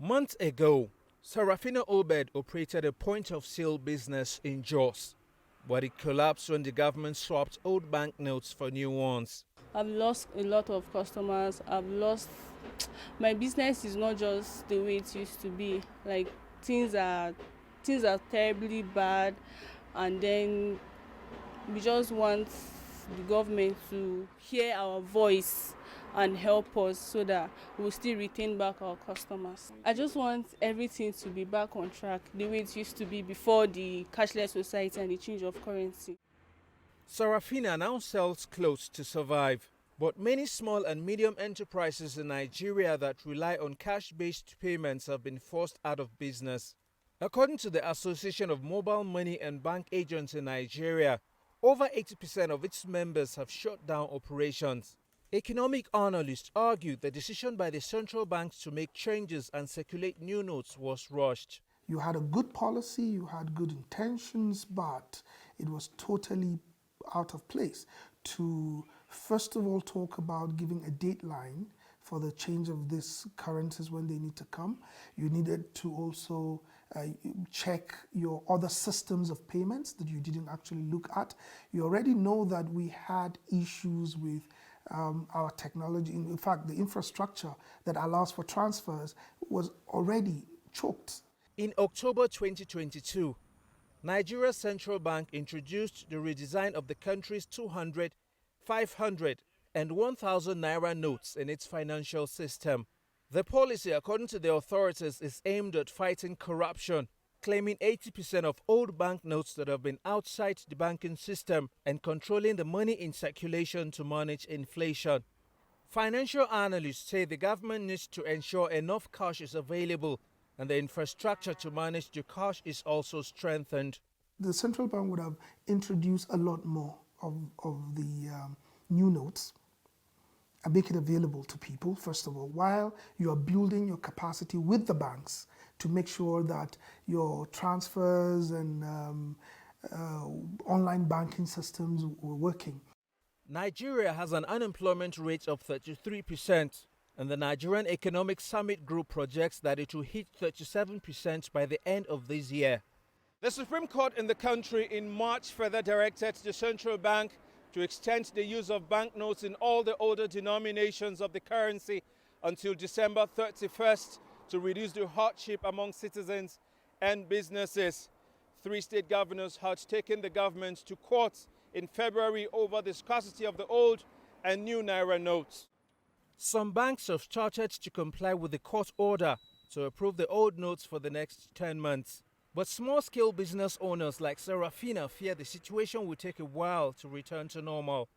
Months ago, Sarafina Obed operated a point-of-sale business in Jos, but it collapsed when the government swapped old banknotes for new ones. I've lost a lot of customers. My business is not just the way it used to be. Like things are terribly bad, and then we just want the government to hear our voice and help us so that we'll still retain back our customers. I just want everything to be back on track the way it used to be before the cashless society and the change of currency. Sarafina now sells clothes to survive, but many small and medium enterprises in Nigeria that rely on cash-based payments have been forced out of business. According to the Association of Mobile Money and Bank Agents in Nigeria, over 80% of its members have shut down operations. Economic analysts argue the decision by the central banks to make changes and circulate new notes was rushed. You had a good policy, you had good intentions, but it was totally out of place to, first of all, talk about giving a deadline for the change of these currencies when they need to come. You needed to also check your other systems of payments that you didn't actually look at. You already know that we had issues with our technology. In fact, the infrastructure that allows for transfers was already choked. In October 2022, Nigeria's central bank introduced the redesign of the country's 200, 500 and 1,000 naira notes in its financial system. The policy, according to the authorities, is aimed at fighting corruption, claiming 80% of old banknotes that have been outside the banking system and controlling the money in circulation to manage inflation. Financial analysts say the government needs to ensure enough cash is available and the infrastructure to manage the cash is also strengthened. The central bank would have introduced a lot more of the new notes and make it available to people, first of all, while you are building your capacity with the banks to make sure that your transfers and online banking systems were working. Nigeria has an unemployment rate of 33%, and the Nigerian Economic Summit Group projects that it will hit 37% by the end of this year. The Supreme Court in the country in March further directed the central bank to extend the use of banknotes in all the older denominations of the currency until December 31st to reduce the hardship among citizens and businesses. 3 state governors had taken the government to court in February over the scarcity of the old and new naira notes. Some banks have started to comply with the court order to approve the old notes for the next 10 months. But small-scale business owners like Sarafina fear the situation will take a while to return to normal.